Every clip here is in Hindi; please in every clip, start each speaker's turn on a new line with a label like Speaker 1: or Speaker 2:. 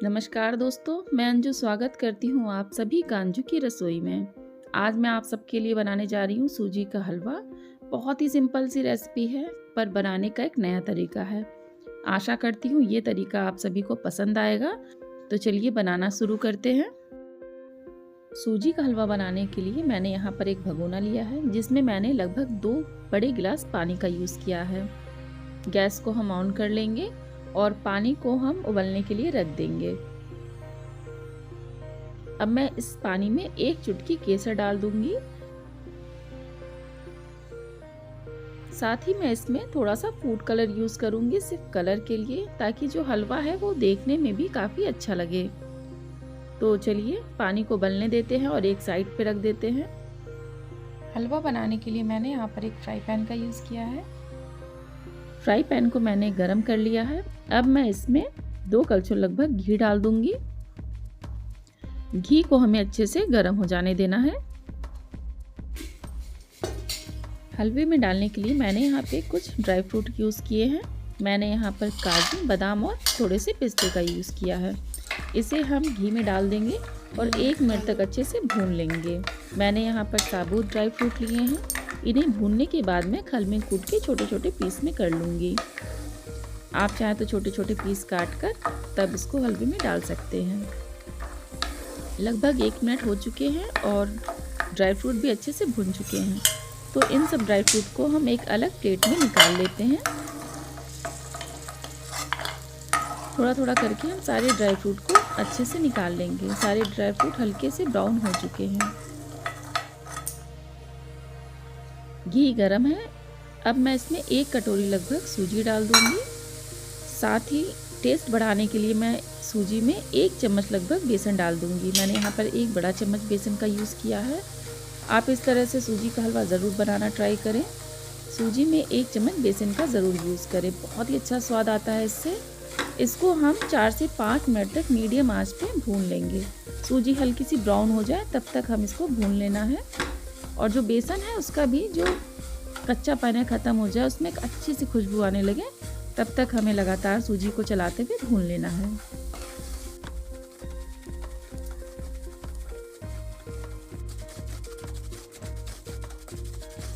Speaker 1: नमस्कार दोस्तों, मैं अंजू स्वागत करती हूँ आप सभी का अंजू की रसोई में। आज मैं आप सबके लिए बनाने जा रही हूँ सूजी का हलवा। बहुत ही सिंपल सी रेसिपी है, पर बनाने का एक नया तरीका है। आशा करती हूँ ये तरीका आप सभी को पसंद आएगा। तो चलिए बनाना शुरू करते हैं। सूजी का हलवा बनाने के लिए मैंने यहाँ पर एक भगोना लिया है, जिसमें मैंने लगभग 2 बड़े गिलास पानी का यूज़ किया है। गैस को हम ऑन कर लेंगे और पानी को हम उबलने के लिए रख देंगे। अब मैं इस पानी में 1 चुटकी केसर डाल दूंगी। साथ ही मैं इसमें थोड़ा सा फूड कलर यूज करूंगी, सिर्फ कलर के लिए, ताकि जो हलवा है वो देखने में भी काफी अच्छा लगे। तो चलिए पानी को उबलने देते हैं और एक साइड पे रख देते हैं। हलवा बनाने के लिए मैंने यहाँ पर एक फ्राई पैन का यूज किया है। फ्राई पैन को मैंने गरम कर लिया है। अब मैं इसमें 2 कलछुल लगभग घी डाल दूंगी। घी को हमें अच्छे से गरम हो जाने देना है। हलवे में डालने के लिए मैंने यहाँ पे कुछ ड्राई फ्रूट यूज़ किए हैं। मैंने यहाँ पर काजू, बादाम और थोड़े से पिस्ते का यूज़ किया है। इसे हम घी में डाल देंगे और 1 मिनट तक अच्छे से भून लेंगे। मैंने यहाँ पर साबुत ड्राई फ्रूट लिए हैं। इन्हें भूनने के बाद मैं खल में कूट के छोटे छोटे पीस में कर लूँगी। आप चाहें तो छोटे छोटे पीस काट कर तब इसको हलवे में डाल सकते हैं। लगभग 1 मिनट हो चुके हैं और ड्राई फ्रूट भी अच्छे से भुन चुके हैं। तो इन सब ड्राई फ्रूट को हम एक अलग प्लेट में निकाल लेते हैं। थोड़ा थोड़ा करके हम सारे ड्राई फ्रूट को अच्छे से निकाल लेंगे। सारे ड्राई फ्रूट हल्के से ब्राउन हो चुके हैं। घी गरम है। अब मैं इसमें 1 कटोरी लगभग सूजी डाल दूंगी। साथ ही टेस्ट बढ़ाने के लिए मैं सूजी में 1 चम्मच लगभग बेसन डाल दूंगी। मैंने यहाँ पर 1 बड़ा चम्मच बेसन का यूज़ किया है। आप इस तरह से सूजी का हलवा ज़रूर बनाना ट्राई करें। सूजी में 1 चम्मच बेसन का ज़रूर यूज़ करें, बहुत ही अच्छा स्वाद आता है इससे। इसको हम 4 से 5 मिनट तक मीडियम आंच पे भून लेंगे। सूजी हल्की सी ब्राउन हो जाए तब तक हम इसको भून लेना है। और जो बेसन है उसका भी जो कच्चापन है ख़त्म हो जाए, उसमें एक अच्छी सी खुशबू आने लगे, तब तक हमें लगातार सूजी को चलाते हुए भून लेना है।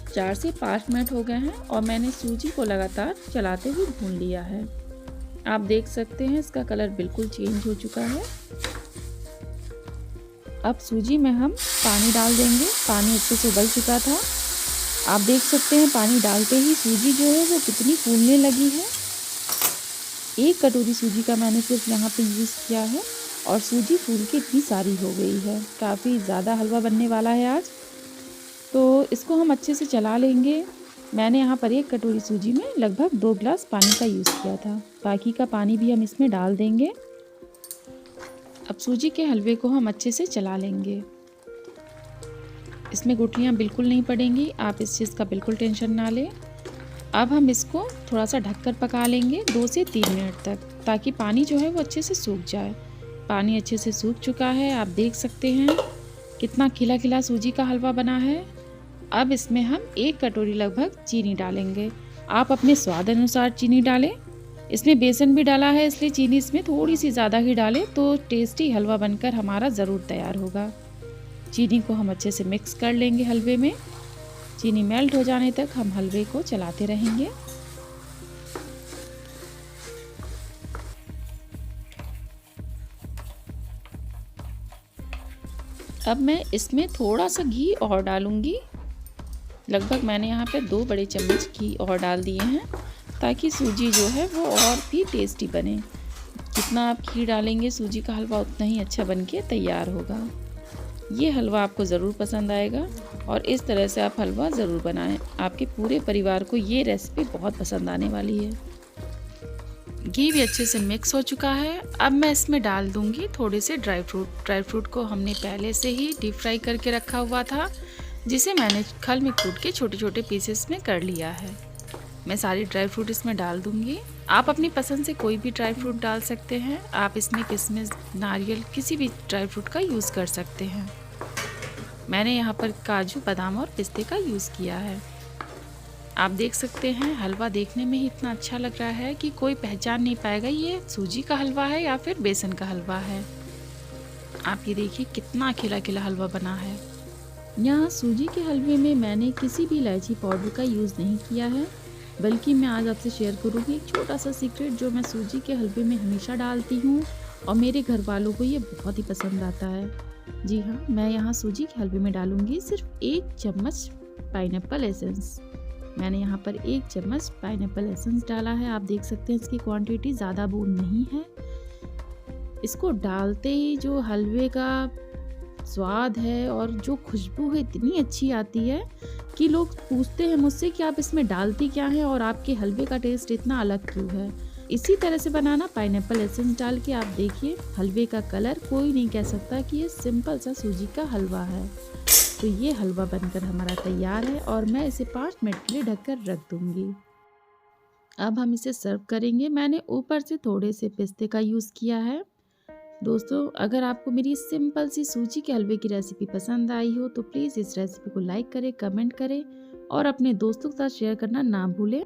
Speaker 1: चार से 5 मिनट हो गए हैं और मैंने सूजी को लगातार चलाते हुए भून लिया है। आप देख सकते हैं इसका कलर बिल्कुल चेंज हो चुका है। अब सूजी में हम पानी डाल देंगे। पानी अच्छे से उबल चुका था। आप देख सकते हैं पानी डालते ही सूजी जो है वो कितनी फूलने लगी है। 1 कटोरी सूजी का मैंने सिर्फ यहाँ पे यूज़ किया है और सूजी फूल के इतनी सारी हो गई है। काफ़ी ज़्यादा हलवा बनने वाला है आज, तो इसको हम अच्छे से चला लेंगे। मैंने यहाँ पर 1 कटोरी सूजी में लगभग 2 गिलास पानी का यूज़ किया था। बाकी का पानी भी हम इसमें डाल देंगे। अब सूजी के हलवे को हम अच्छे से चला लेंगे। इसमें गुठलियाँ बिल्कुल नहीं पड़ेंगी, आप इस चीज़ का बिल्कुल टेंशन ना लें। अब हम इसको थोड़ा सा ढककर पका लेंगे 2 से 3 मिनट तक, ताकि पानी जो है वो अच्छे से सूख जाए। पानी अच्छे से सूख चुका है। आप देख सकते हैं कितना खिला खिला सूजी का हलवा बना है। अब इसमें हम 1 कटोरी लगभग चीनी डालेंगे। आप अपने स्वाद अनुसार चीनी डालें। इसमें बेसन भी डाला है, इसलिए चीनी इसमें थोड़ी सी ज़्यादा ही डालें तो टेस्टी हलवा बनकर हमारा ज़रूर तैयार होगा। चीनी को हम अच्छे से मिक्स कर लेंगे हलवे में। चीनी मेल्ट हो जाने तक हम हलवे को चलाते रहेंगे। अब मैं इसमें थोड़ा सा घी और डालूंगी। लगभग मैंने यहाँ पे 2 बड़े चम्मच घी और डाल दिए हैं, ताकि सूजी जो है वो और भी टेस्टी बने। जितना आप घी डालेंगे सूजी का हलवा उतना ही अच्छा बन के तैयार होगा। ये हलवा आपको ज़रूर पसंद आएगा और इस तरह से आप हलवा ज़रूर बनाएं। आपके पूरे परिवार को ये रेसिपी बहुत पसंद आने वाली है। घी भी अच्छे से मिक्स हो चुका है। अब मैं इसमें डाल दूंगी थोड़े से ड्राई फ्रूट। ड्राई फ्रूट को हमने पहले से ही डीप फ्राई करके रखा हुआ था, जिसे मैंने खल में कूट के छोटे छोटे पीसेस में कर लिया है। मैं सारी ड्राई फ्रूट इसमें डाल दूंगी। आप अपनी पसंद से कोई भी ड्राई फ्रूट डाल सकते हैं। आप इसमें किशमिश, नारियल, किसी भी ड्राई फ्रूट का यूज़ कर सकते हैं। मैंने यहाँ पर काजू, बादाम और पिस्ते का यूज़ किया है। आप देख सकते हैं हलवा देखने में ही इतना अच्छा लग रहा है कि कोई पहचान नहीं पाएगा ये सूजी का हलवा है या फिर बेसन का हलवा है। आप ये देखिए कितना खिला खिला हलवा बना है। यहाँ सूजी के हलवे में मैंने किसी भी इलायची पाउडर का यूज़ नहीं किया है, बल्कि मैं आज आपसे शेयर करूँगी एक छोटा सा सीक्रेट जो मैं सूजी के हलवे में हमेशा डालती हूँ और मेरे घर वालों को ये बहुत ही पसंद आता है। जी हाँ, मैं यहाँ सूजी के हलवे में डालूँगी सिर्फ 1 चम्मच पाइनएप्पल एसेंस। मैंने यहाँ पर 1 चम्मच पाइनएप्पल एसेंस डाला है। आप देख सकते हैं इसकी क्वांटिटी ज़्यादा बूंद नहीं है। इसको डालते ही जो हलवे का स्वाद है और जो खुशबू है इतनी अच्छी आती है कि लोग पूछते हैं मुझसे कि आप इसमें डालती क्या है और आपके हलवे का टेस्ट इतना अलग क्यों है। इसी तरह से बनाना पाइनएप्पल एसेंस डाल के। आप देखिए हलवे का कलर कोई नहीं कह सकता कि ये सिंपल सा सूजी का हलवा है। तो ये हलवा बनकर हमारा तैयार है और मैं इसे 5 मिनट के लिए ढककर रख दूंगी। अब हम इसे सर्व करेंगे। मैंने ऊपर से थोड़े से पिस्ते का यूज़ किया है। दोस्तों, अगर आपको मेरी सिंपल सी सूजी के हलवे की रेसिपी पसंद आई हो तो प्लीज़ इस रेसिपी को लाइक करें, कमेंट करें और अपने दोस्तों के साथ शेयर करना ना भूलें।